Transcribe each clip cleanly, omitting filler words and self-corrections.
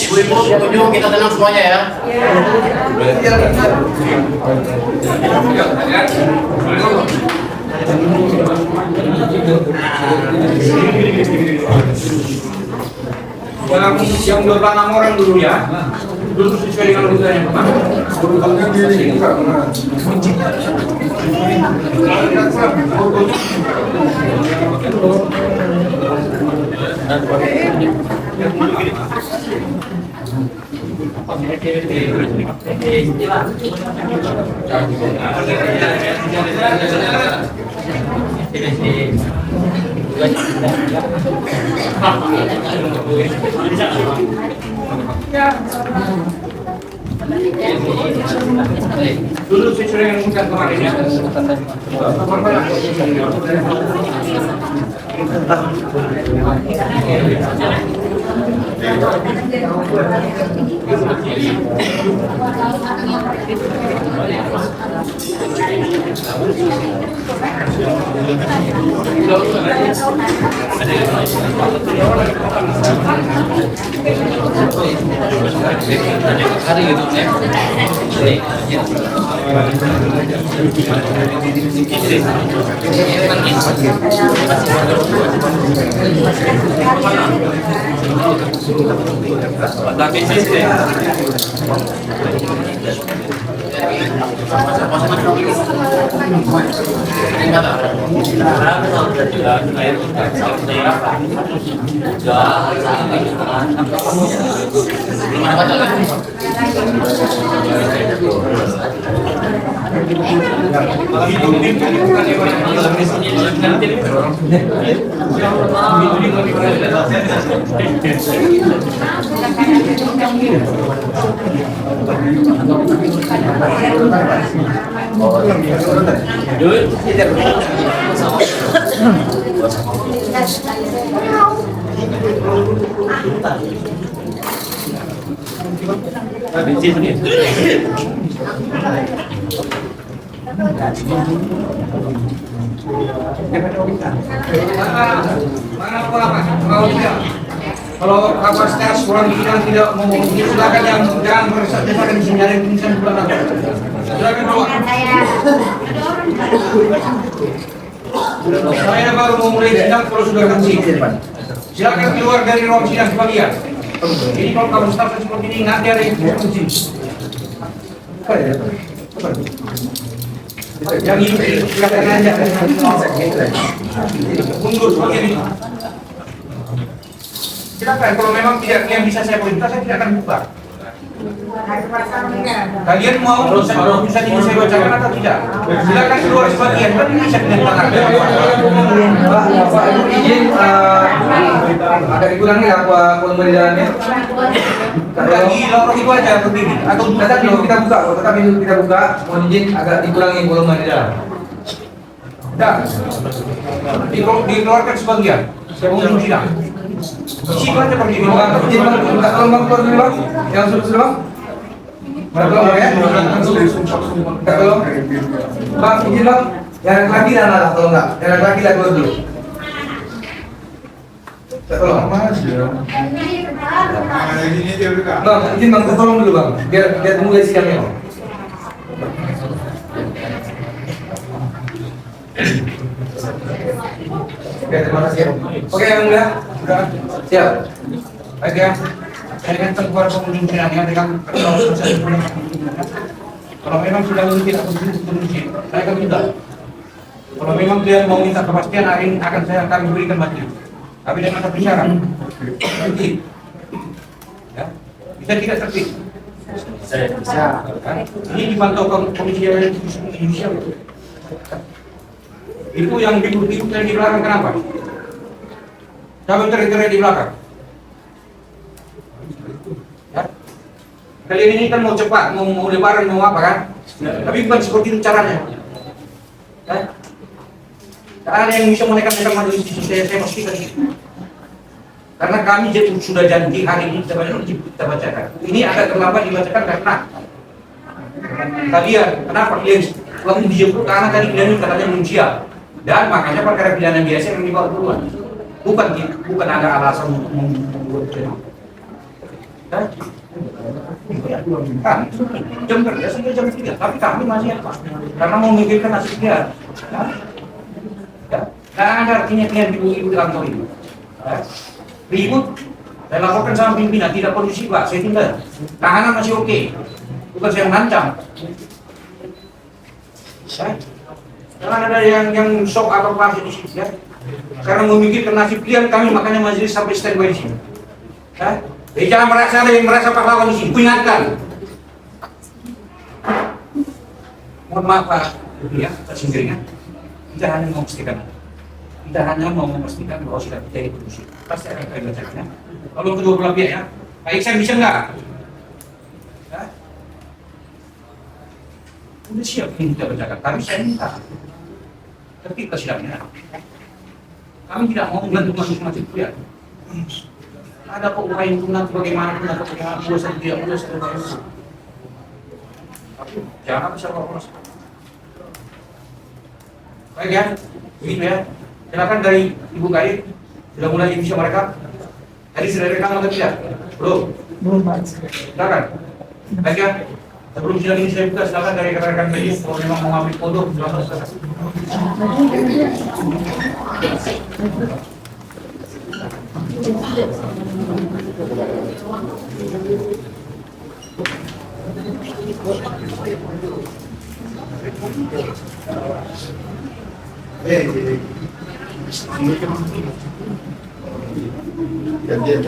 Ibu-ibu, kita tenang semuanya ya. Yang 26 orang dulu ya, dulu sesuai dengan urutan yang kemarin. Dulu sesuai dengan urutan kemarin ya. Hari gitu ya. Kalau kapasitas orang bilang tidak mau silakan yang jangan bersama dan sinyalin tulisan bulan apa. Silakan keluar. Saya baru mau mulai sidang kalau sudah kunci. Silakan keluar dari ruang sidang sekalian. Ini kalau kamu staf seperti ini nanti ada yang kunci. Yang ini silakan aja. Mundur seperti ini. Silakan, kalau memang tidak yang bisa saya perintah, saya tidak akan buka. Kalian mau bisa ini saya bacakan atau tidak? Silakan keluar sebagian, kan bisa dengan tangan. Pak, izin agak dikurangi apa volume di dalamnya? Lagi lorong itu aja berdiri. Atau Tetap dulu kita buka, tetapi dulu kita buka, mohon izin agak dikurangi volume di dalam. dan dikeluarkan sebagian. Saya mau sidang. Isi aja berdiri. Izin bang, buka tolong bang keluar dulu bang, yang sudah bang. Bang tolong ya. Tolong. Bang izin bang, yang laki dan lah kalau enggak, yang laki lah keluar dulu. Tolong. Bang, izin bang, tolong dulu bang, biar mulai sidangnya bang. Oke, terima kasih ya. Oke, yang mulia, sudah siap. Baik ya. Saya akan keluar pengunjung sidangnya dengan kalau memang sudah mungkin atau belum saya akan minta. Kalau memang kalian mau minta kepastian, hari ini akan kami berikan majelis. Tapi dengan satu syarat. Tertib. Ya. Bisa tidak tertib? Bisa. Ini dipantau Komisi Judisial. Itu yang ribut-ribut yang di belakang kenapa? Siapa yang teriak-teriak di belakang? Ya. Kalian ini kan mau cepat, mau lebaran, mau apa kan? Tapi bukan seperti itu caranya. Ya. Tak ada yang bisa menekan majelis di sini, saya pastikan itu. Karena kami sudah janji hari ini kita bacakan. Ini agak terlambat dibacakan karena kalian, kenapa kalian langsung dijemput? Karena tadi kalian katanya belum siap. Dan makanya perkara pidana biasa yang dibawa duluan. Bukan ada alasan untuk membuat pidana. Jam kerja sudah jam 3, tapi kami masih apa? Karena mau memikirkan nasib dia. Ya, nggak ada artinya kalian ibu-ibu di kantor ini. Ya. Ribut, saya laporkan sama pimpinan, tidak kondusif Pak, saya tinggal. Tahanan masih oke, bukan saya mengancam. Ya. Jangan ada yang shock atau apa di sini ya. Karena memikirkan nasib kalian, kami makanya majelis sampai standby di sini. Ya. Jadi jangan merasa ada yang merasa pahlawan di sini, ku ingatkan. Mohon maaf Pak, ya, tersingkiringan. Kita hanya mau memastikan bahwa sudah kita itu pasti akan kami bacakan. Kalau kedua belah pihak ya, Pak Iksan bisa nggak? Ya? Udah siap ini kita bacakan, tapi saya minta ketika sidangnya kami tidak mau membantu masing-masing pihak. Ada kok upaya untuk nanti bagaimana pun atau bagaimana puasa tidak puasa dan lain-lain. Tapi jangan bisa proses. Baik ya, begitu ya. Silakan dari Ibu Kari, sudah mulai bisa mereka. Tadi sudah rekam atau tidak? Belum. Pak. Silakan. Baik ya. Sebelum sidang ini saya buka, silakan dari rekan-rekan media kalau memang mau ambil foto, silakan. Gantian.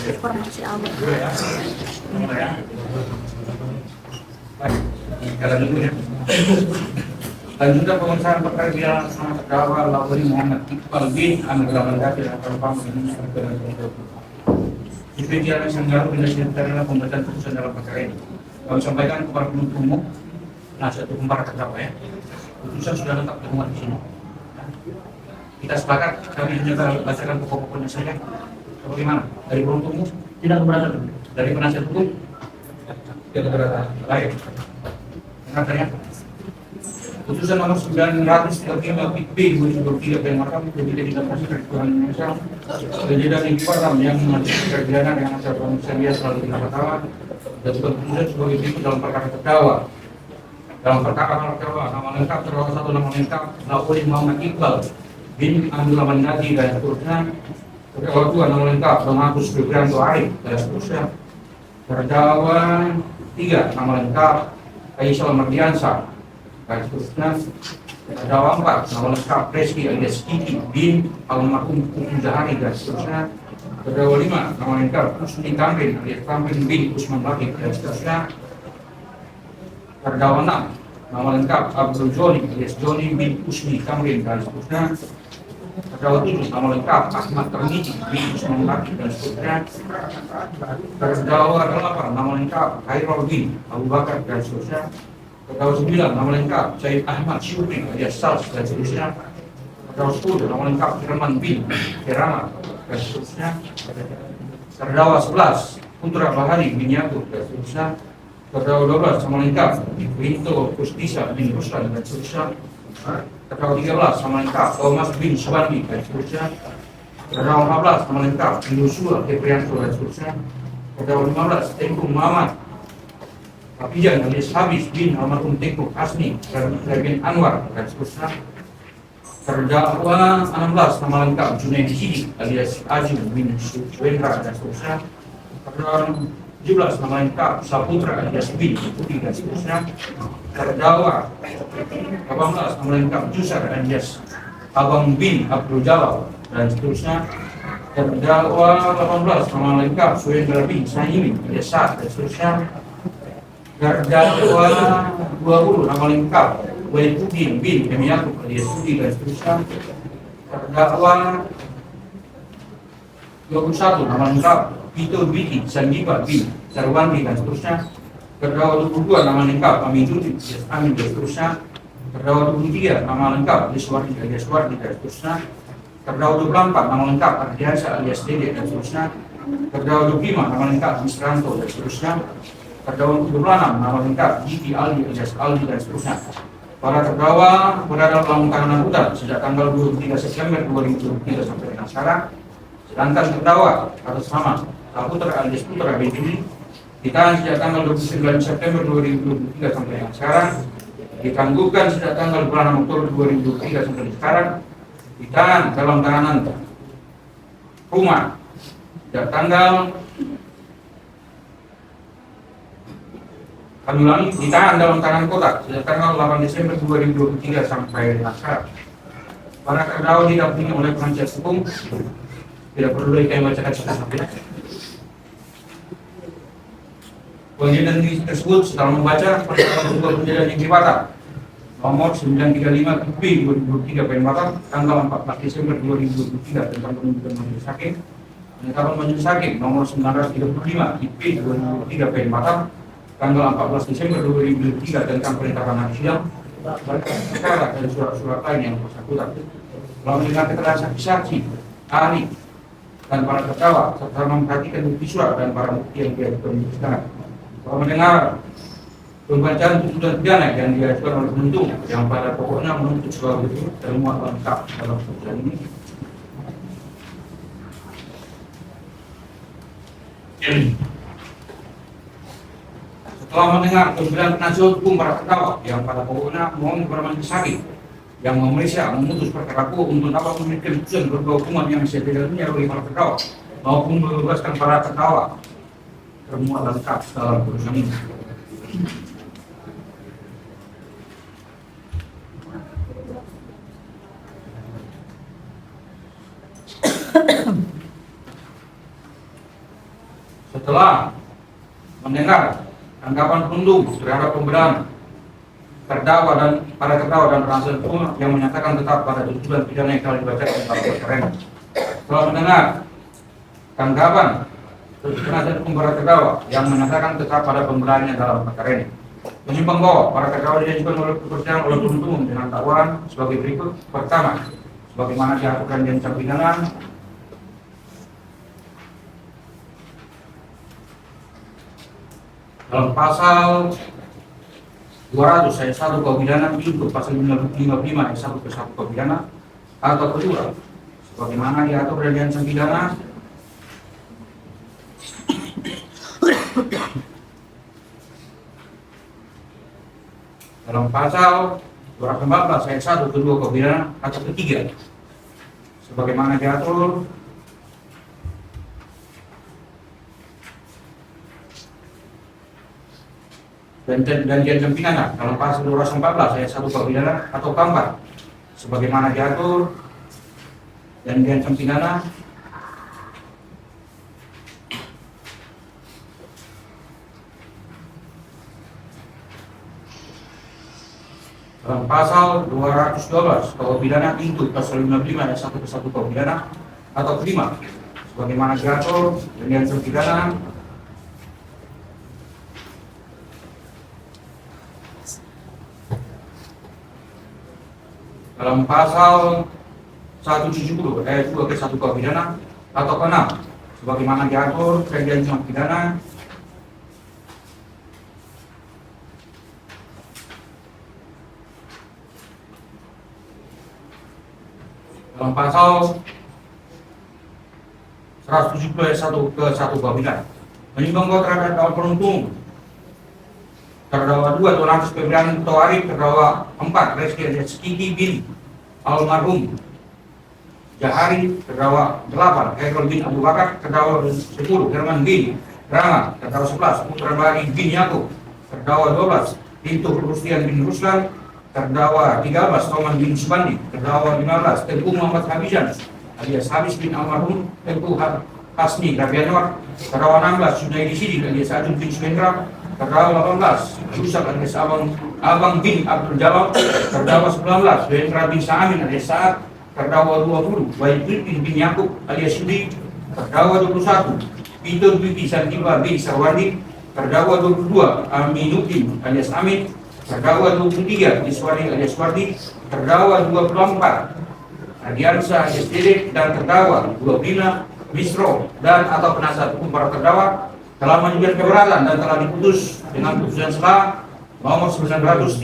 Informasi awal. Lanjutkan pemeriksaan perkara pidana sama terdakwa Lauri Muhammad Iqbal bin Amir Ramandati dan Propam ini Dipikirkan Senggara Penelitian adalah pembacaan putusan dalam perkara ini. Kami sampaikan kepada penuntut umum, nasihat hukum para terdakwa ya. Putusan sudah lengkap termuat di sini. Kita sepakat kami hanya bacakan pokok-pokoknya saja. Bagaimana? Dari penuntut umum? Tidak keberatan. Dari penasihat hukum? Tidak keberatan. Baik. Katanya putusan nomor 935 B 2023 yang mahkamah berbeda di dalam Tuhan Indonesia kejadian yang diparam yang mengajukan pidana dengan asal manusia selalu tidak tahun dan juga kemudian sebagai berikut dalam perkara terdakwa. Dalam perkara terdakwa nama lengkap terdakwa satu nama lengkap Lauri Muhammad Iqbal bin Amir Ramandati dan seterusnya. Terdakwa dua nama lengkap Donatus Fibrianto Arif dan seterusnya. Terdakwa tiga nama lengkap Aisyah Mardiansyah dan seterusnya. Terdakwa 4 nama lengkap Reski alias Kiki bin almarhum Kuku Zahari dan seterusnya. Terdakwa 5 nama lengkap Usni Tamrin alias Tamrin bin Usman Bakir dan seterusnya. Terdakwa 6 nama lengkap Abdul Joni alias Joni bin Usni Tamrin dan seterusnya. Terdakwa 7 nama lengkap Ahmad Termiti bin Usman Bakir dan seterusnya. Terdakwa 8 nama lengkap Khairul bin Abu Bakar dan seterusnya. Terdakwa 9 nama lengkap Syed Ahmad Syukri alias Sals dan seterusnya. Terdakwa 10 nama lengkap Firman bin Kirama dan seterusnya. Terdakwa 11 Putra Bahari bin Yakub dan seterusnya. Terdakwa 12 nama lengkap Winto Kustisa bin Ruslan dan seterusnya. Terdakwa 13 nama lengkap Thomas bin Subandi dan seterusnya. Terdakwa 14 nama lengkap Yosua Heprianto dan seterusnya. Terdakwa 15 Tengku Muhammad Apijan alias Habis bin almarhum Tengku Asni bin Anwar dan seterusnya. Terdakwa 16 nama lengkap Junaidi Sidik alias Azim bin Wendra dan seterusnya. Terdakwa 17 nama lengkap Saputra alias bin Putih dan seterusnya. Terdakwa 18 nama lengkap Jusar alias Abang bin Abdul Jalal dan seterusnya. Terdakwa 18 nama lengkap Suendra bin Sahimin alias Saad dan seterusnya. Terdakwa 20 nama lengkap Wahidudin bin Emiyatuk alias Sudi dan seterusnya. Terdakwa 21 nama lengkap Vito Biki Sandiba bin Sarwandi dan seterusnya. Terdakwa 22 nama lengkap Aminuddin alias Amin dan seterusnya. Terdakwa 23 nama lengkap Liswardi alias Wardi dan seterusnya. Terdakwa 24 nama lengkap Ardiansa alias Dede dan seterusnya. Terdakwa 25 nama lengkap Misranto dan seterusnya. Terdakwa 26 nama lengkap Gigi Aldi alias Aldi dan seterusnya. Para terdakwa berada dalam tahanan rutan sejak tanggal 23 September 2023 sampai dengan sekarang. Sedangkan terdakwa atas nama Saputra alias Putra bin ditahan sejak tanggal 29 September 2023 sampai dengan sekarang. Ditangguhkan sejak tanggal bulan Oktober 2023 sampai dengan sekarang. Ditahan dalam tahanan rumah sejak tanggal kami ulangi, ditahan dalam tahanan kota sejak tanggal 8 Desember 2023 sampai dengan sekarang. Para terdakwa didampingi oleh penasihat hukum, tidak perlu lagi kami bacakan satu-satu. Penjelasan tersebut setelah membaca perkara sebuah penjelasan yang batal nomor 935 IP 2023 Batam tanggal 14 Desember 2023 tentang penuntutan majelis hakim. Penetapan majelis hakim nomor 935 IP 2023 Batam tanggal 14 Desember 2023 tentang penetapan hari sidang perkara dan surat-surat lain yang bersangkutan. Telah mendengar keterangan saksi-saksi, ahli, dan para terdakwa serta memperhatikan bukti surat dan para bukti yang diajukan di persidangan. Telah mendengar pembacaan tuntutan pidana yang diajukan oleh penuntut yang pada pokoknya menuntut sebagai berikut dan muat lengkap dalam tuntutan ini. Setelah mendengar pemberian penasihat hukum para terdakwa yang pada pokoknya mohon kepada majelis hakim yang memeriksa memutus perkara untuk dapat memberikan keputusan berupa hukuman yang setidak-tidaknya bagi para terdakwa maupun membebaskan para terdakwa termuat lengkap dalam putusan ini. Setelah mendengar tanggapan penuntut terhadap pembelaan terdakwa dan para terdakwa dan penasihat hukum yang menyatakan tetap pada tuntutan pidana yang telah dibacakan dalam perkara ini. Setelah mendengar tanggapan penasihat hukum para terdakwa yang menyatakan tetap pada pembelaannya dalam perkara ini. Menyimpang bahwa para terdakwa diajukan oleh persidangan oleh penuntut umum dengan dakwaan sebagai berikut. Pertama, sebagaimana diaturkan di ancam pidana dalam pasal 200 ayat 1 KUH pidana untuk pasal 55 ayat 1 ke 1 KUH pidana atau kedua sebagaimana diatur dan diancam pidana dalam pasal 214 ayat 1 kedua KUH pidana atau ketiga sebagaimana diatur dan diancam pidana dalam pasal 214 ayat 1 KUH pidana atau keempat sebagaimana diatur dan diancam pidana dalam pasal 212 KUH pidana itu pasal 55 ayat 1 ke 1 KUH pidana atau kelima sebagaimana diatur dan diancam pidana dalam pasal 170 ayat 2 ke 1 KUH pidana atau ke-6 sebagaimana diatur dan diancam pidana dalam pasal 170 ayat 1 ke 1 KUH pidana menimbang bahwa terhadap terdakwa penuntut terdakwa 2 Tuan Aziz Febrian Toarif, terdakwa 4 Reski alias Kiki bin almarhum Jahari, terdakwa 8 Khairul bin Abu Bakar, terdakwa 10 Herman bin Rama, terdakwa 11 Putra Bari bin Yakub, terdakwa 12 Pintu Rustian bin Ruslan, terdakwa 13 Toman bin Subandi, terdakwa 15 Tengku Muhammad Habizan alias Habis bin almarhum Tengku Hasni Rabianwar, terdakwa 16 Sunaidi Sidik alias Adun bin Sumendra, terdakwa 18 Yusak alias Abang bin Abdul Jalal, terdakwa 19 Wendra bin Sa'amin alias Sa'ad, terdakwa 20 Wahid bin Yakub alias Yudi, terdakwa 21 Peter Bibi Santiba bin Sarwandi, terdakwa 22 Aminuddin alias Amin, terdakwa 23 Iswari alias Wardi, terdakwa 24 Adiansa alias Dede, dan terdakwa 25 Misro dan atau penasihat hukum para terdakwa telah menunjukkan keberatan dan telah diputus dengan putusan selah nomor 935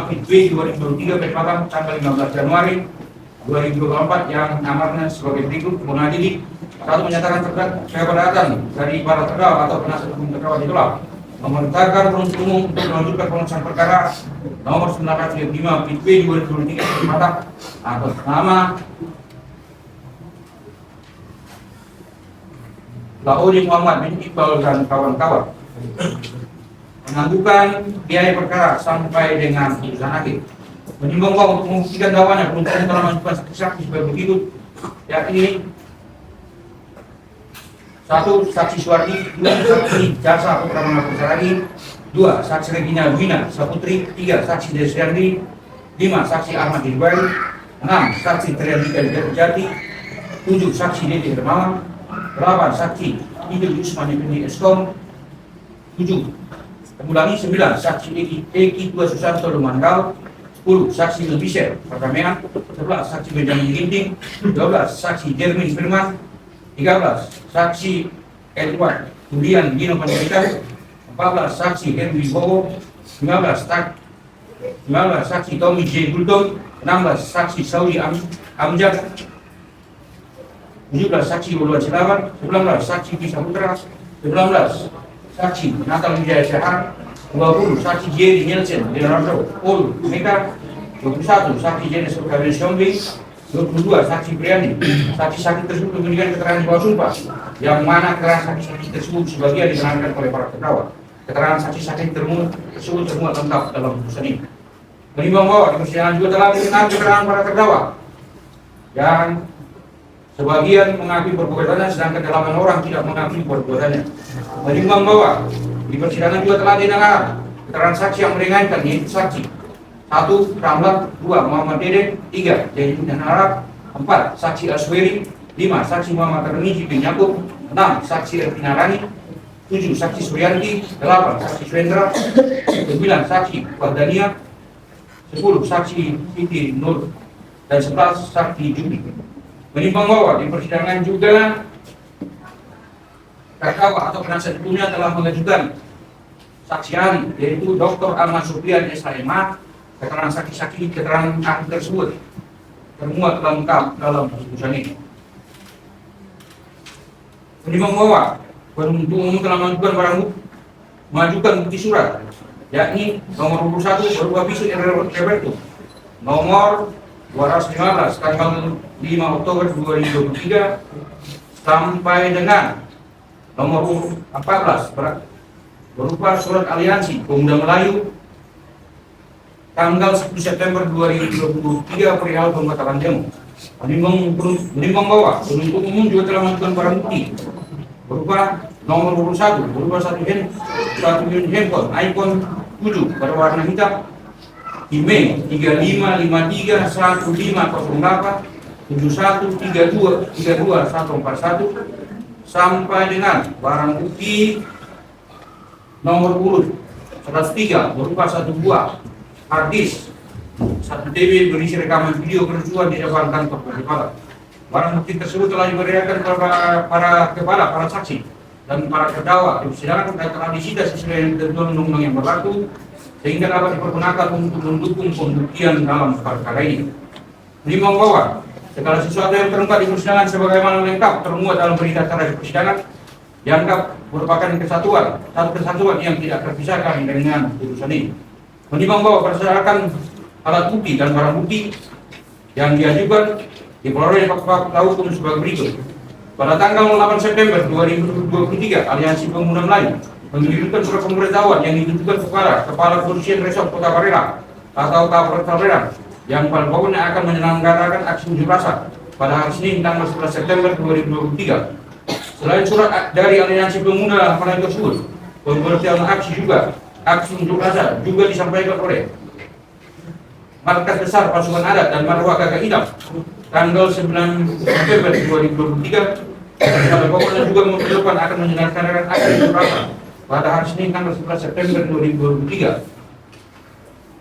PITB 2023 Petmakam tanggal 15 Januari 2024 yang amarnya sebagai berikut. Mengadili 1 menyatakan keberatan dari para terdakwa atau penasihat hukum terdakwa ditolak, memerintahkan penuntut umum untuk melanjutkan pemeriksaan perkara nomor 905 PITB 2023 Petmakam atas nama Laudi Muhammad bin Iqbal dan kawan-kawan menangguhkan biaya perkara sampai dengan putusan akhir. Menimbang bahwa untuk membuktikan dakwanya penuntut umum telah mengajukan saksi-saksi sebagai berikut, yakni 1. Saksi Suwardi, 2. Saksi Jasa Putra Manapur Saragi, 2. Saksi Regina Duwina Saputri, 3. Saksi Desriandi, 5. Saksi Ahmad Dirbai, 6. Saksi Triandika Jati, 7. Saksi Dede Hermawan, 8. Saksi Idul Usman Effendi Eskom, 7. Ulangi 9. Saksi Eki Tua Susanto Lumandal, 10. Saksi Lebisel Pertamean, 11. Saksi Benjamin Ginting, 12. Saksi Jermin Firman, 13. Saksi Edward Julian Gino Panjaitan, 14. Saksi Henry Bowo, 15. Saksi Tommy J. Gultom, 16. Saksi Saudi Amjad, 17. Saksi Ulwan Silawan, 19. Saksi Bisa Putra, 19. Saksi Natal Wijaya Syahar, 20. Saksi Jerry Nielsen Leonardo Paul Meka, 21. Saksi Jenis Perkawin Siombing, 22. Saksi Priani. Saksi-saksi tersebut memberikan keterangan di bawah sumpah, yang mana keterangan saksi-saksi tersebut sebagian diterangkan oleh para terdakwa. Keterangan saksi-saksi tersebut termuat lengkap dalam putusan ini. Menimbang bahwa di persidangan juga telah dikenal keterangan para terdakwa yang sebagian mengakui perbuatannya, sedangkan 8 orang tidak mengakui perbuatannya. Menimbang bahwa di persidangan juga telah didengar keterangan saksi yang meringankan, yaitu saksi 1. Ramlan, 2. Muhammad Dede, 3. Jainuddin Arab, 4. Saksi Asweri, 5. Saksi Muhammad Tarmizi bin Yakub, 6. Saksi Ervina Rani, 7. Saksi Suryanti, 8. Saksi Swendra, 9. Saksi Wardania, 10. Saksi Siti Nur, dan 11. Saksi Judi. Menimbang bahwa di persidangan juga terdakwa atau penasihat hukumnya telah mengajukan saksi ahli, yaitu Dr. Ahmad Supriyan SHMA. Keterangan saksi-saksi keterangan ahli tersebut termuat lengkap dalam putusan ini. Menimbang bahwa penuntut umum telah mengajukan bukti surat, yakni nomor 21 berupa Bisu Roberto nomor 215 tanggal 5 Oktober 2023 sampai dengan nomor 14 berupa surat aliansi Pemuda Melayu tanggal 10 September 2023 perihal pembatalan demo. Menimbang bahwa penuntut umum juga telah mengajukan barang bukti berupa nomor 21 berupa satu unit handphone iPhone 7 berwarna hitam, email 35531508 71323141 sampai dengan barang bukti nomor urut 103 berupa satu buah hard disk 1 TB berisi rekaman video kerusuhan di depan kantor kepala. Barang bukti tersebut telah diberikan kepada para saksi dan para terdakwa di persidangan dan telah disita sesuai ketentuan undang-undang yang berlaku sehingga dapat dipergunakan untuk mendukung pembuktian dalam perkara ini. Menimbang bahwa segala sesuatu yang terungkap di persidangan sebagaimana lengkap termuat dalam berita acara di persidangan, dianggap merupakan satu kesatuan yang tidak terpisahkan dengan putusan ini. Menimbang bahwa berdasarkan alat bukti dan barang bukti yang diajukan diperoleh fakta hukum sebagai berikut. Pada tanggal 8 September 2023, Aliansi Pemuda Melayu mengirimkan surat pemberitahuan yang ditujukan kepada Kepala Kepolisian Resort Kota Barelang atau Kapolres Barelang yang pada pokoknya akan menyelenggarakan aksi unjuk rasa pada hari Senin tanggal 11 September 2023. Selain surat dari Aliansi Pemuda Melayu tersebut, pemberitahuan aksi unjuk rasa juga disampaikan oleh Markas Besar Pasukan Adat dan Marwah Gagak Hitam tanggal 9 September 2023. Pada pokoknya juga menunjukkan akan menyelenggarakan aksi unjuk rasa pada hari Senin tanggal 11 September 2023.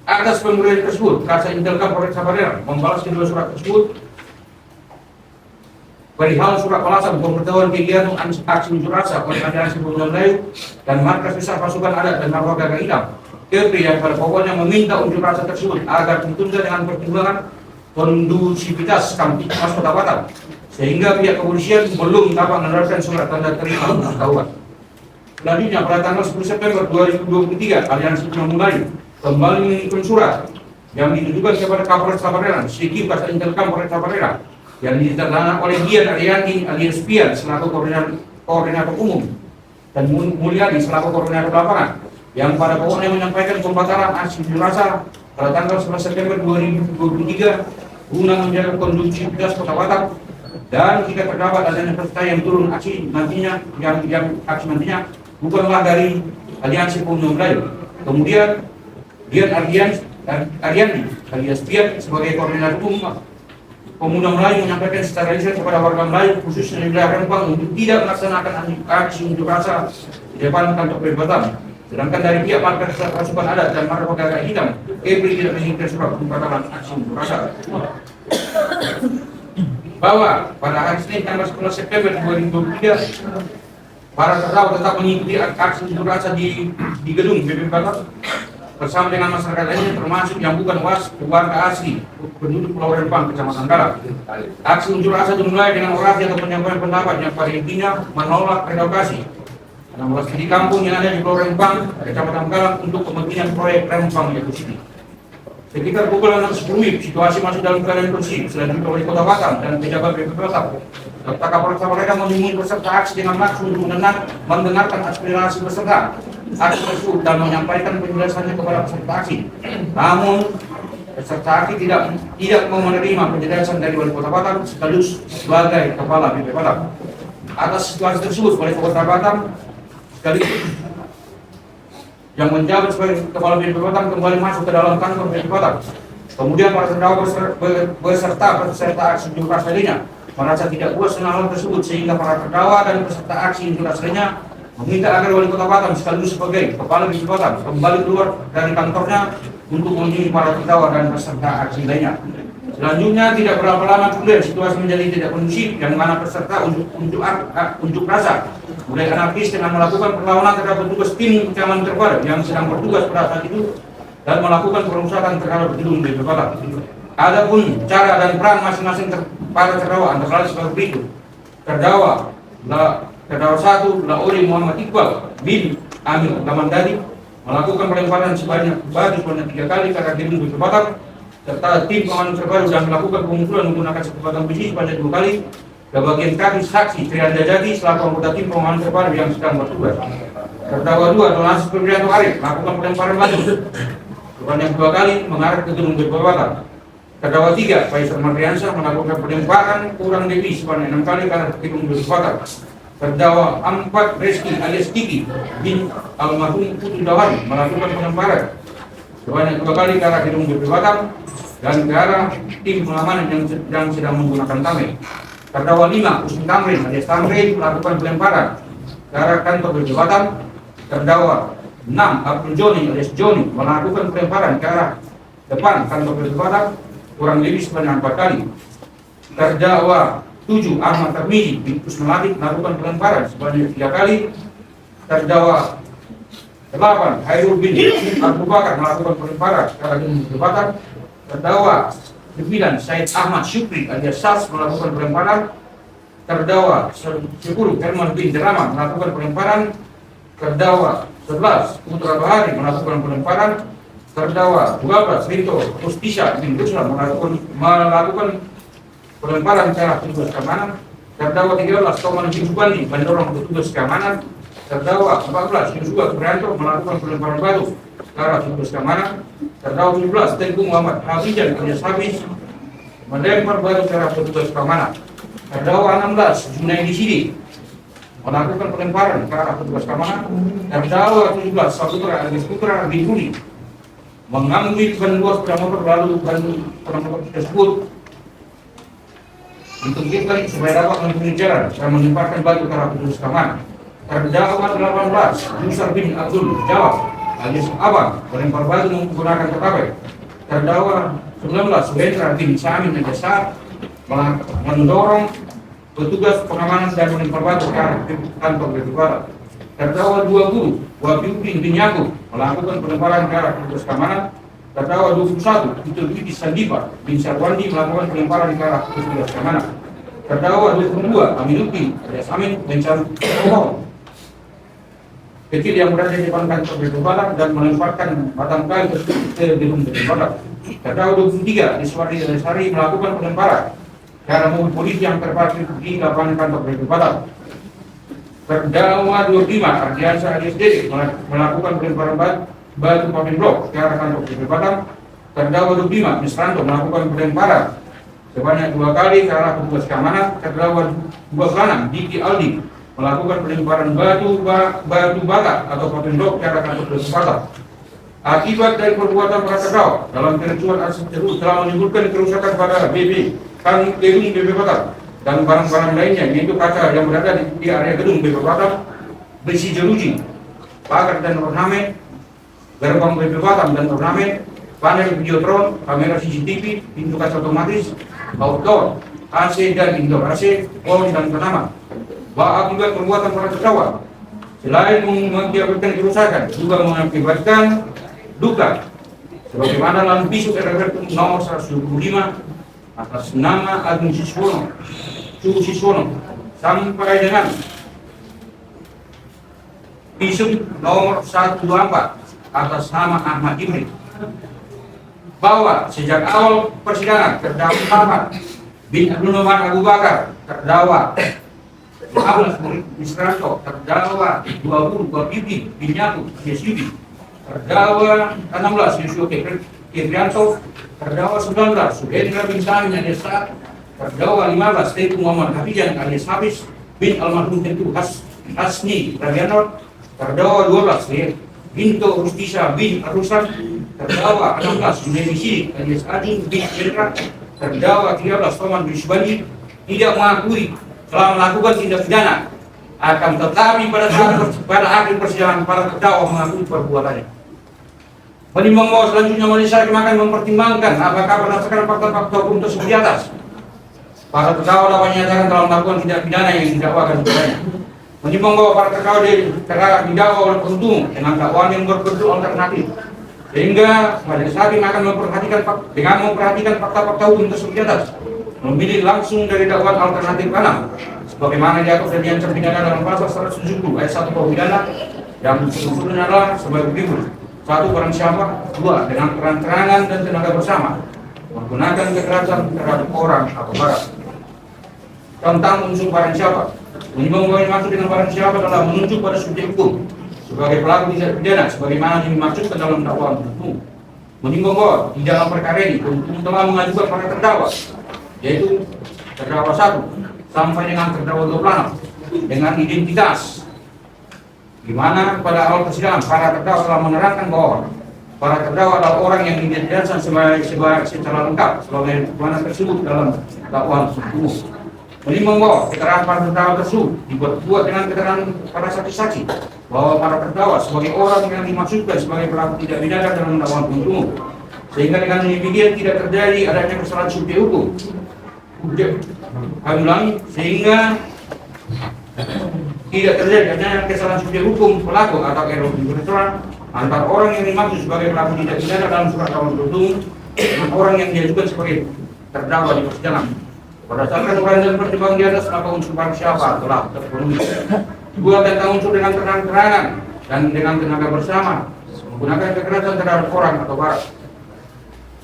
Atas pemberian tersebut, Kasat Intelkam Polres Barelang membalas kedua surat tersebut perihal surat balasan pemberitahuan kegiatan aksi unjuk rasa oleh Aliansi Pemuda Melayu dan Markas Besar Pasukan Adat dan Marwah Gagak Hitam yang pada pokoknya meminta unjuk rasa tersebut agar ditunda dengan pertimbangan kondusivitas Kamtipmas Kota Batam, sehingga pihak kepolisian belum dapat menerapkan surat tanda terima pemberitahuan. Selanjutnya, pada tanggal 10 September 2023, Aliansi Pemuda Melayu kembali mengirimkan surat yang ditujukan kepada Kapolres Barelang, Sekip Kasat Intelkam Polres Barelang, yang ditandatangani oleh Dian Ariyanti alias Pian selaku koordinator umum dan Mulyadi selaku koordinator lapangan, yang pada pokoknya menyampaikan pembatalan aksi unjuk rasa pada tanggal 11 September 2023 guna menjaga kondusivitas Kota Batam dan jika terdapat adanya peserta yang turun aksi nantinya yang aksi nantinya bukanlah dari Aliansi Pemuda Melayu. Kemudian Dian Ariyanti alias Pian sebagai koordinator umum Pemuda Melayu menyampaikan secara lisan kepada warga Melayu khususnya di wilayah Rempang untuk tidak melaksanakan aksi unjuk rasa di depan kantor PB Batam. Sedangkan dari pihak Markas Pasukan Adat dan Marwah Gagak Hitam, EBRI tidak menginginkan surat pembatalan aksi unjuk rasa. Bahwa pada hari Senin tanggal 10 September 2023, para terdakwa tetap mengikuti aksi unjuk rasa di gedung PB Batam bersama dengan masyarakat lainnya termasuk yang bukan warga asli penduduk Pulau Rempang, Kecamatan Galang. Aksi unjuk rasa dimulai dengan orasi atau penyampaian pendapat yang pada intinya menolak relokasi 16 di kampung yang ada di Pulau Rempang, Kecamatan Galang untuk kepentingan proyek Rempang Eco City. Sekitar pukul 6.10 situasi masih dalam keadaan kondusif. Selanjutnya oleh Kota Batam dan pejabat PB Batam serta Kapolres Barelang menemui peserta aksi dengan maksud untuk mendengarkan aspirasi peserta aksi tersebut dan menyampaikan penjelasannya kepada peserta aksi. Namun peserta aksi tidak mau menerima penjelasan dari Wali Kota Batam sekaligus sebagai Kepala PB Batam. Atas situasi tersebut, Wali Kota Batam sekaligus yang menjabat sebagai Kepala PB Batam kembali masuk ke dalam kantor PB Batam. Kemudian para terdakwa beserta aksi unjuk rasa lainnya merasa tidak puas dengan hal tersebut, sehingga para terdakwa dan peserta aksi unjuk rasa lainnya meminta agar Wali Kota Batam sekaligus sebagai Kepala PB Batam kembali keluar dari kantornya untuk mengunjungi para terdakwa dan peserta aksi lainnya. Selanjutnya, tidak berapa lama kemudian situasi menjadi tidak kondusif, yang mana peserta unjuk rasa mulai anarkis dengan melakukan perlawanan terhadap petugas tim keamanan terpadu yang sedang bertugas pada saat itu dan melakukan perusakan terhadap gedung PB Batam. Adapun cara dan peran masing-masing para terdakwa antara lain sebagai berikut. Terdakwa 1 Lauri Muhammad Iqbal bin Amir Gamandadi melakukan pelemparan sebanyak batu sebanyak 3 kali ke arah gedung PB Batam, serta tim keamanan terpadu dan melakukan pemukulan menggunakan sepatu besi sebanyak 2 kali ke bagian kaki saksi Trianda Jati selaku anggota tim keamanan terpadu yang sedang bertugas. Terdakwa 2 Donasi Febrianto Arif melakukan pelemparan batu sebanyak 2 kali mengarah ke gedung PB Batam. Terdakwa 3 Faisal Mardiansyah melakukan pelemparan kurang lebih sebanyak 6 kali ke arah gedung PB Batam. Terdakwa 4 Reski alias Kiki bin almarhum Putu Dawari melakukan pelemparan sebanyak 2 kali ke arah gedung PB Batam dan ke arah tim pengamanan yang sedang menggunakan tameng. Terdakwa 5 Usman Tamrin alias Tamrin melakukan pelemparan ke arah kantor PB Batam. Terdakwa 6 Abdul Joni alias Joni melakukan pelemparan ke arah depan kantor PB Batam kurang lebih sebanyak 4 kali. Terdakwa 7 Ahmad Tarmizi bin Kusnalati melakukan pelemparan sebanyak 3 kali. Terdakwa 8 Hairul bin Abu Bakar melakukan pelemparan ke arah gedung PB Batam. Terdakwa 9 Said Ahmad Syukri alias Sas melakukan pelemparan terdakwa 10 Herman bin Drama melakukan pelemparan, terdakwa 11 Putra Bahari melakukan pelemparan, terdakwa 12 Rito Ustisha bin Ruslan melakukan pelemparan ke arah petugas keamanan, terdakwa 13 Toman bin Subandi mendorong petugas keamanan, terdakwa 14 Yosua Suprianto melakukan pelemparan batu ke arah petugas keamanan, terdakwa 17 Tengku Muhammad Hafijan alias Hafiz melempar batu ke arah petugas keamanan, terdakwa 16 Junaidi Sidi melakukan pelemparan ke arah petugas keamanan, terdakwa 17 Saputra alias Putra bin Huli mengambil ban luas sepeda motor lalu ban sepeda motor tersebut ditunggukan supaya dapat menempuh jalan dan melemparkan batu ke arah petugas keamanan. Terdakwa 18 Yusar bin Abdul Jawab alias Abang melempar batu menggunakan terkabel. Terdakwa 19 Suhendra bin Samin alias Saad mendorong petugas pengamanan dan melempar batu ke arah kantor BPPT. Terdakwa 20 Wabiudin bin Yakub melakukan pelemparan ke arah petugas keamanan. Terdakwa 21 Itu Sandipa bin Sarwandi melakukan pelemparan ke arah petugas keamanan. Terdakwa 22 Aminuddin alias Amin mencabut pohon kecil yang berada di depan kantor BPPT dan melemparkan batang kayu ke gedung BPPT. Terdakwa 23 Iswari Sari melakukan pelemparan ke arah mobil polisi yang terparkir di lapangan kantor BPPT. Terdakwa 25 Ardiansa alias Dede melakukan pelemparan batu paving blok ke arah kantor BPPT. Terdakwa 25 Misranto melakukan pelemparan sebanyak 2 kali ke arah petugas keamanan. Terdakwa 26 Diki Aldi melakukan pelemparan batu bata atau paving blok ke arah kantor BPPT. Akibat dari perbuatan para terdakwa dalam kericuhan tersebut telah menimbulkan kerusakan pada gedung BPPT dan barang-barang lainnya, yaitu kaca yang berada di area gedung BPPT, besi jeruji, pagar dan ornamen, gerbang BPPT dan ornamen, panel videotron, kamera CCTV, pintu kaca otomatis, outdoor, AC dan indoor AC, pohon dan tanaman. Akibat perbuatan para terdakwa, selain mengakibatkan kerusakan, juga mengakibatkan duka, sebagaimana dalam Pisuk RR nomor 125 atas nama Agung Siswono sampai dengan Pisuk nomor 124 atas nama Ahmad Ibrahim, bahwa sejak awal persidangan terdakwa Muhammad bin Abdul Noman Abu Bakar, terdakwa 15 Misranto, terdakwa 20 Wabiudin bin Yakub alias Yudi, terdakwa 16 Yusuf Kefrianto, terdakwa 19 Suhendra bin Samin alias Saad, terdakwa 15 Tengku Muhammad Hafijan alias Hafiz bin almarhum Tengku Hasni Rabianor, terdakwa 12 Binto Rustisha bin Arusan, terdakwa 16 Junaidi Sidi alias Adi bin Chandra, terdakwa 13 Toman bin Subandi tidak mengakui telah melakukan tindak pidana, akan tetapi pada akhir persidangan para terdakwa mengakui perbuatannya. Menimbang bahwa selanjutnya majelis hakim akan mempertimbangkan apakah berdasarkan fakta-fakta hukum tersebut di atas, para terdakwa dapat menyatakan telah melakukan tindak pidana yang didakwakan kepadanya. Menimbang bahwa para terdakwa didakwa oleh penuntut dengan dakwaan yang berbentuk alternatif, sehingga majelis hakim akan memperhatikan fakta-fakta hukum tersebut di atas, memilih langsung dari dakwaan alternatif kanan, sebagaimana diatur dan diancam pidana dalam pasal 170 ayat 1 KUH pidana yang usulnya adalah sebagai berikut: 1. Barang siapa. 2. Dengan terang-terangan dan tenaga bersama menggunakan kekerasan terhadap orang atau barang. Tentang unsur barang siapa, menimbang bahwa yang dimaksud dengan barang siapa adalah menunjuk pada subjek hukum sebagai pelaku tindak pidana sebagaimana dimaksudkan dalam dakwaan penuntut. Menimbang bahwa di dalam perkara ini penuntut telah mengajukan para terdakwa, yaitu terdakwa 1 sampai dengan terdakwa 26 dengan identitas, di mana pada awal persidangan para terdakwa telah menerangkan bahwa para terdakwa adalah orang yang diidentitaskan secara lengkap sebagaimana tersebut dalam dakwaan umum. Menimbang bahwa keterangan para terdakwa tersebut dibuat dengan keterangan para saksi-saksi bahwa para terdakwa sebagai orang yang dimaksudkan sebagai pelaku tidak pidana dalam dakwaan umum, sehingga dengan demikian tidak terjadi adanya kesalahan subjek hukum. Kami ulangi, sehingga tidak terjadi adanya kesalahan subjek hukum pelaku atau error intelektual antara orang yang dimaksud sebagai pelaku tidak pidana dalam surat dakwaan umum dengan orang yang diajukan sebagai terdakwa di persidangan. Berdasarkan uraian dan pertimbangan di atas, maka unsur barang siapa telah terpenuhi. Dua, tentang unsur dengan terang-terangan dan dengan tenaga bersama menggunakan kekerasan terhadap orang atau barang.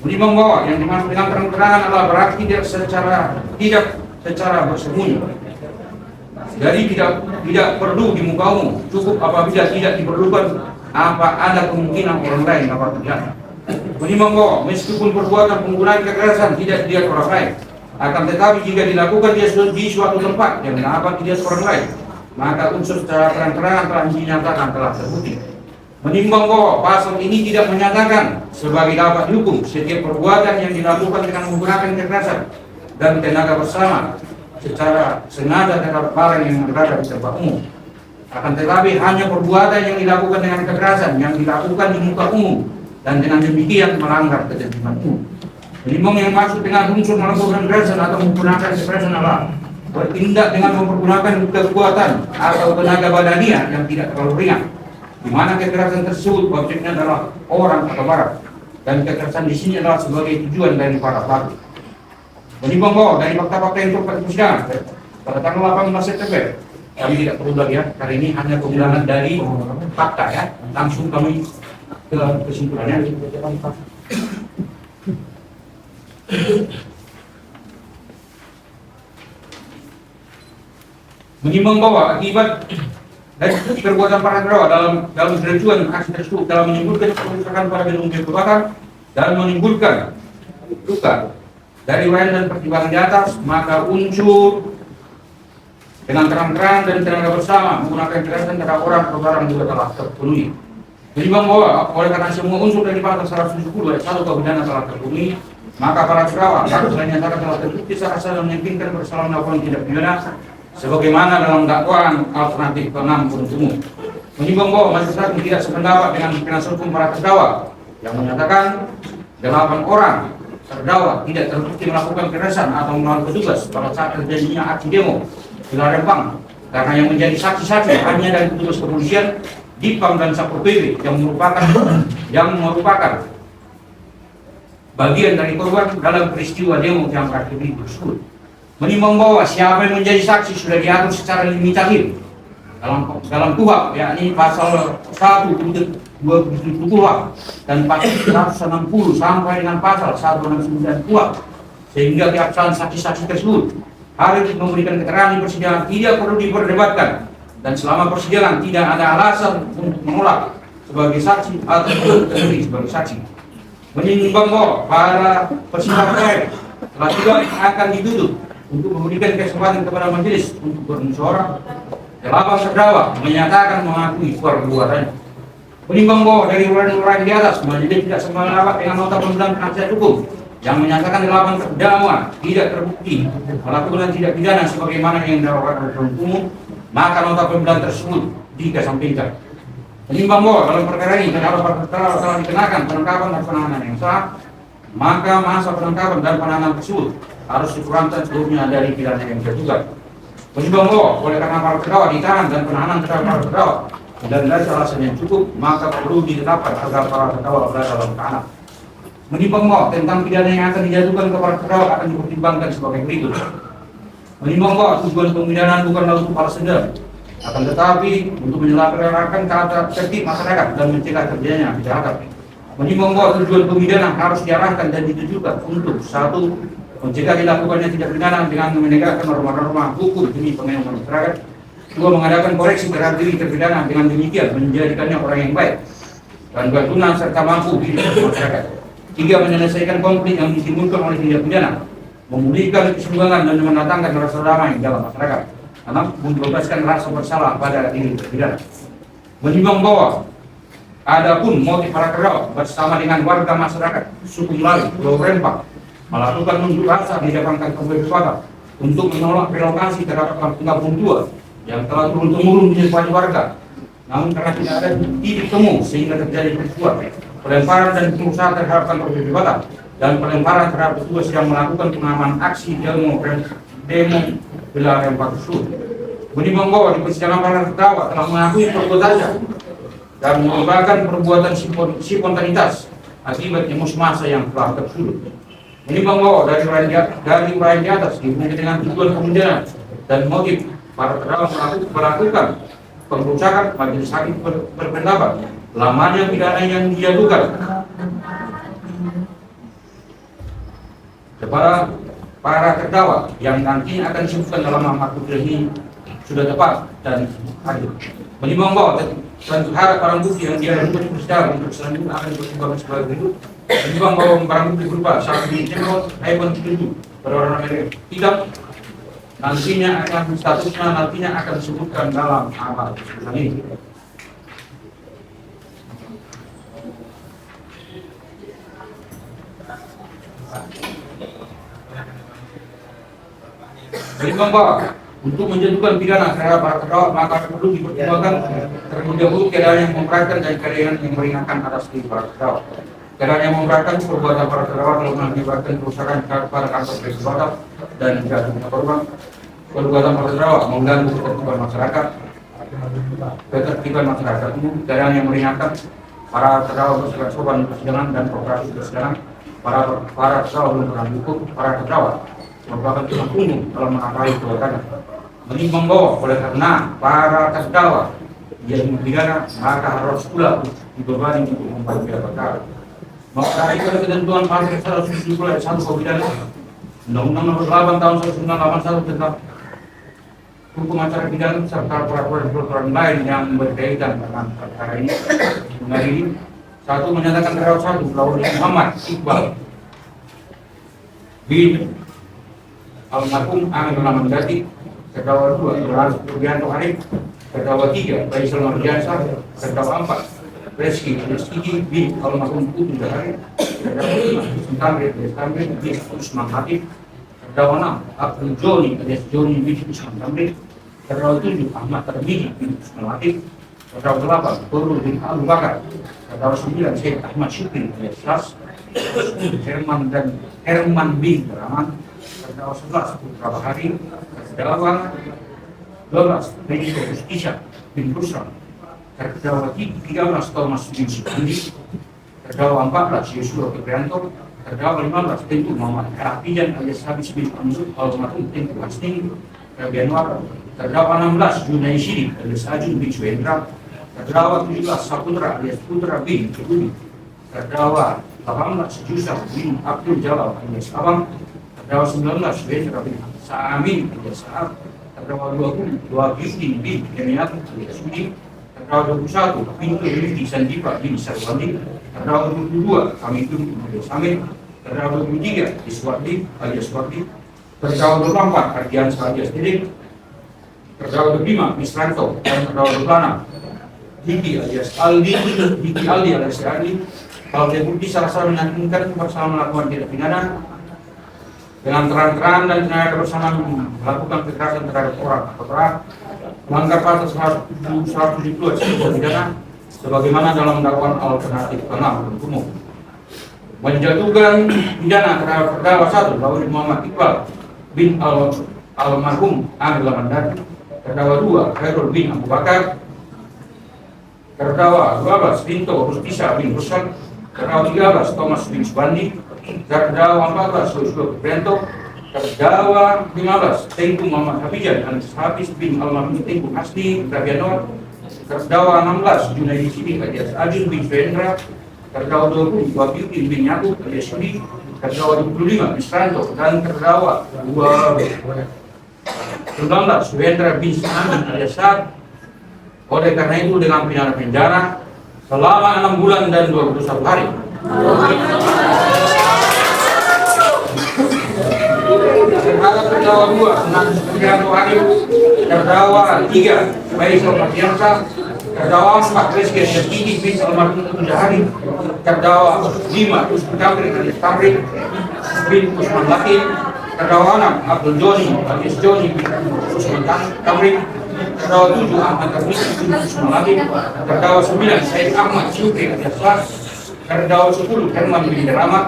Menimbang bahwa yang dimaksud dengan terang-terangan adalah berarti tidak secara bersembunyi. Jadi tidak perlu di muka umum, cukup apabila tidak diperlukan apa ada kemungkinan orang lain dapat terlihat. Menimbang bahwa meskipun perbuatan penggunaan kekerasan tidak dilihat orang lain, akan tetapi jika dilakukan di suatu tempat yang dapat dilihat orang lain, maka unsur secara terang-terangan telah dinyatakan telah terbukti. Menimbang bahwa pasal ini tidak menyatakan sebagai dapat dihukum setiap perbuatan yang dilakukan dengan menggunakan kekerasan dan tenaga bersama secara sengaja terhadap barang yang berada di tempat umum. Akan tetapi hanya perbuatan yang dilakukan dengan kekerasan yang dilakukan di muka umum dan dengan demikian melanggar ketertiban umum. Menimbang yang maksud dengan unsur melakukan kekerasan atau menggunakan kekerasan adalah bertindak dengan mempergunakan kekuatan atau tenaga badania yang tidak terlalu ringan, di mana kekerasan tersebut objeknya adalah orang atau barang, dan kekerasan di sini adalah sebagai tujuan dari para pelaku. Menimbang bahwa dari fakta-fakta yang terdapat di persidangan pada tanggal 18 September, kami tidak perlu lagi ya, hari ini hanya pengulangan dari fakta ya, langsung kami ke kesimpulannya. Menimbang bahwa akibat dari perbuatan para terdakwa dalam kericuan aksi tersebut telah menimbulkan kerusakan pada gedung terbakar dan menimbulkan luka dari uraian dan pertimbangan di atas, maka unsur dengan terang-terangan dan tenaga bersama menggunakan kekerasan terhadap orang atau barang juga telah terpenuhi. Menimbang bahwa oleh karena semua unsur dari pasal 170 ayat 1 KUH telah terpenuhi, maka para terdakwa harus dinyatakan telah terbukti secara sah dan meyakinkan bersalah melakukan tindak pidana sebagaimana dalam dakwaan alternatif ke-6 penuntut umum. Menimbang bahwa majelis hakim tidak sependapat dengan penasihat hukum para terdakwa yang menyatakan 8 orang terdakwa tidak terbukti melakukan kekerasan atau melawan petugas pada saat terjadinya aksi demo di Lembang, karena yang menjadi saksi-saksi hanya dari petugas kepolisian, Dipam dan Satpol PP yang merupakan bagian dari korban dalam peristiwa demo yang tragedi tersebut. Menimbang bahwa siapa yang menjadi saksi sudah diatur secara limitatif dalam KUHP, yakni pasal 1 KUHP dan pasal 160 sampai dengan pasal 169 KUHP, sehingga keabsahan saksi-saksi tersebut harus memberikan keterangan di persidangan tidak perlu diperdebatkan, dan selama persidangan tidak ada alasan untuk menolak sebagai saksi atau terjadi sebagai saksi. Menimbang bahwa para persidangan telah tidak akan ditutup untuk memberikan kesempatan kepada majelis untuk bermusyawarah, 8 terdakwa menyatakan mengakui perbuatannya. Menimbang bahwa dari uraian di atas, majelis tidak sependapat dengan nota pembelaan penasihat hukum yang menyatakan 8 terdakwa tidak terbukti melakukan tindak pidana sebagaimana yang dilakukan oleh penuntut umum, maka nota pembelaan tersebut dikesampingkan. Menimbang bahwa dalam perkara ini terdakwa telah dikenakan penangkapan dan penahanan yang sah, maka masa penangkapan dan penahanan tersebut harus dikurangkan seluruhnya dari pidana yang terduga. Menimbang bahwa oleh karena para terdakwa ditahan dan penahanan terhadap para terdakwa dan dari alasan yang cukup, maka perlu ditetapkan agar para terdakwa berada dalam tahanan. Menimbang bahwa tentang pidana yang akan dijatuhkan kepada terdakwa akan dipertimbangkan sebagai berikut. Menimbang bahwa tujuan pemidanaan bukanlah untuk balas dendam, akan tetapi untuk menyelenggarakan tata tertib masyarakat dan mencegah terjadinya kejahatan. Menimbang bahwa tujuan pemidanaan harus diarahkan dan ditujukan untuk 1. Mencegah dilakukannya tindak pidana dengan menegakkan norma-norma hukum demi pengayuman masyarakat. 2. Mengadakan koreksi terhadap diri terpidana dengan demikian menjadikannya orang yang baik dan berguna serta mampu di masyarakat. 3. Menyelesaikan konflik yang ditimbulkan oleh tindak pidana, memulihkan keseimbangan dan mendatangkan rasa damai dalam masyarakat. 6. Membebaskan rasa bersalah pada diri terpidana. Menimbang bahwa adapun motif para terdakwa bersama dengan warga masyarakat suku Melayu Pulau Rempang melakukan unjuk rasa di depan kantor BPKK untuk menolak relokasi terhadap kampung tua yang telah turun-temurun menyerupai warga. Namun karena tidak ada titik temu sehingga terjadi peristiwa pelemparan dan pengusaha terhadap kantor BPKK dan pelemparan terhadap petugas yang melakukan pengamanan aksi demo Bela Rempang tersebut. Menimbang bahwa di persidangan para terdakwa telah mengakui perbuatannya dan merupakan perbuatan spontanitas akibat emosi massa yang telah tersudut. menimbang bahwa dari uraian di atas dihubungi dengan tujuan kemudian dan motif para terdakwa melakukan pengerusakan, majelis hakim berpendapat lamanya pidana yang dijatuhkan kepada para terdakwa yang nantinya akan disebutkan dalam amar putusan ini sudah tepat dan adil. Menimbang bahwa terhadap barang bukti yang dia lakukan di persidangan untuk selanjutnya akan dipertimbangkan sebagai berikut. Menimbang bahwa barang bukti berupa satu unit cemplon, iPhone 7 berwarna merah hitam nantinya akan disebutkan dalam amar putusan ini. Menimbang bahwa untuk menjatuhkan pidana terhadap para terdakwa maka perlu dipertimbangkan terlebih dahulu keadaan yang memberatkan dan keadaan yang meringankan atas diri para terdakwa. Keadaan yang memberatkan perbuatan para terdakwa telah mengakibatkan kerusakan pada kantor peristiwa dan jatuhnya korban. Perbuatan para terdakwa mengganggu ketertiban masyarakat umum. Keadaan yang meringankan para terdakwa bersikap sopan di persidangan dan operasi persidangan. Para terdakwa belum pernah dihukum. Para terdakwa merupakan tulang punggung dalam mengakhiri perbuatannya. Menimbang bahwa oleh karena para terdakwa yang dipidana maka harus pula dibebani untuk membayar perkara. Maka itu ada ketentuan pasal 170 ayat 1 pidana Undang-Undang Nomor 8 Tahun 1981 tentang hukum acara pidana serta peraturan lain yang berkaitan dengan perkara ini. Mengadili satu menyatakan terdakwa satu Lauri Muhammad Iqbal bin almarhum Amir Lamandati, terdakwa 2 Nurul Subianto Arif, terdakwa 3 Faisal Mardiansa, terdakwa 4 Reski bin almarhum Putu Dahari, terdakwa 5 Tamrin bin Usman Hatib, terdakwa 6 Abdul Joni alias Joni bin Usman Tamrin, terdakwa 7 Ahmad Tarbiji bin Usman Hatib, terdakwa 8 Turul bin Abu Bakar, terdakwa 9 Syed Ahmad Syukri alias Sas, Herman bin Rahman, terdakwa 11 Putra Bahari, terdakwa 12 Benito Justisha bin Ruslan, terdakwa 13 Thomas bin Sibandi, terdakwa 14 Yosua Kiprianto, terdakwa 15 Tentu Muhammad Rafijan alias Habis bin Amzul almarhum Tentu Hasni Rabianwar, terdakwa 16 Junai Sidi alias Ajun bin Suendra, terdakwa 17 Saputra alias Putra bin Kebudi, terdakwa 18 Yusuf bin Abdul Jalal alias Abang, terdakwa 19 Wendra bin Saamin alias Saab, terdakwa 20 Yusdin bin Kemiat alias Sudi, terdakwa 21 Pintu Yusdi Sandipa bin Sarwandi, terdakwa 22 Hamidun alias Amin, terdakwa 23 Iswadi alias Wardi, terdakwa 24 Ardiansa alias Didik, terdakwa 25 Misranto, dan terdakwa 26 Diki alias Aldi alias Aldi. Kalau dia bukti salah meyakinkan bersama melakukan tindak pidana dengan terang-terangan dan sengaja bersama melakukan kekerasan terhadap orang atau terang melanggar pasal 170 ayat pidana sebagaimana dalam dakwaan alternatif ke-6 umum, menjatuhkan pidana terhadap terdakwa 1 Lauri Muhammad Iqbal bin almarhum Amir Lamandati, terdakwa 2 Khairul bin Abu Bakar, terdakwa 12 Binto Rustisa bin Ruslan, terdakwa 13 Thomas bin Subandi, terdakwa 14 Yosua Kiprianto, terdakwa 15 Tengku Muhammad Hafijan alias Hafiz bin almarhum Tengku Hasni Rabianwar, terdakwa 16 Junaidi Sidi alias Ajun bin Suendra, terdakwa 20 Wafiuddin bin Yakub alias Sudi, terdakwa 25 Misranto, dan terdakwa 19 Suendra bin Amin alias Saad. Oleh karena itu dengan pidana penjara selama 6 bulan dan 21 hari. Terhadap terdakwa 2 Senang Supriyanto Arif, terdakwa 3 Faisal Mardiansa, terdakwa 4 Reski alias Kiki bin almarhum Putu Dahari, terdakwa 5 Usman Tamrin alias Tamrin bin Usman Lakin, terdakwa 6 Abdul Joni alias Joni bin Usman Tamrin, terdakwa 7 Ahmad Tarbiji bin Usman Lakin, terdakwa 9 Syed Ahmad Syukri alias Sas, terdakwa 10 Herman bin Rahmat,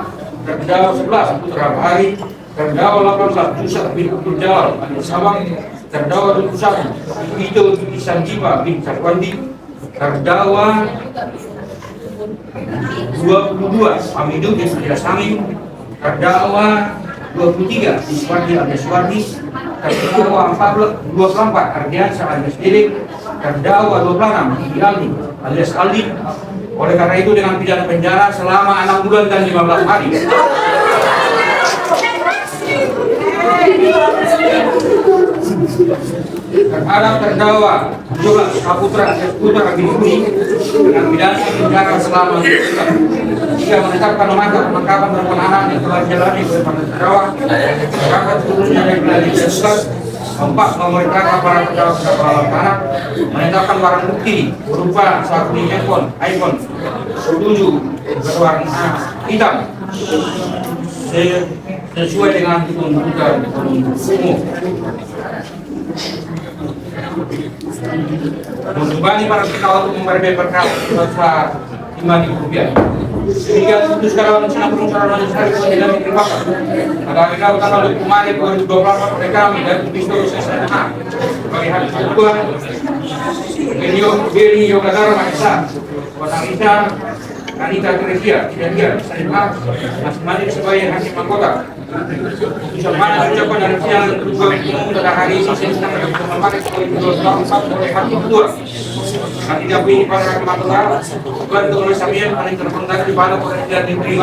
terdakwa 11 Putra Bahari, terdakwa 18 Yusuf bin Abdul Jalal alias Sabang, terdakwa 21 Vito Sanjiva bin Sarwandi, terdakwa 22 Hamidun bin alias Amin, terdakwa 23 Iswardi alias Suwardi, terdakwa 24 Ardiansyah alias Delik, terdakwa 26 Diki Aldi alias Aldi. Oleh karena itu dengan pidana penjara selama 6 bulan dan 15 hari. Terhadap terdakwa 17 Saputra alias Putra Bini dengan pidana penjara selama 2 bulan. Jika menetapkan penangkapan dan penahanan yang telah dijalani oleh para terdakwa, terdapat seluruhnya dari pengadilan pusat. 4. Memerintahkan para terdakwa dalam tahanan menetapkan barang bukti berupa satu handphone iPhone 7 berwarna hitam sesuai dengan tuntutan umum. Membebani para terdakwa untuk membayar perkara sebesar Rp5.000. Demikian putuskan dalam sidang perusahaan majelis hakim pengadilan negeri Bapak pada hari Rabu tanggal 20 Maret 2024 oleh kami dan Bisno SSNH sebagai hakim ketua Beni Yogadara Mahesa, Kota Rita, Anita Teresia, Cidadia, SSNH, masing-masing sebagai hakim anggota. Putusan mana diucapkan dari sidang kedua umum pada hari ini Senin tanggal 20 Maret 2024 oleh hakim ketua. Nanti diakui para hakim anggota, bukan oleh Samuel, paling terpenting di pada pengadilan negeri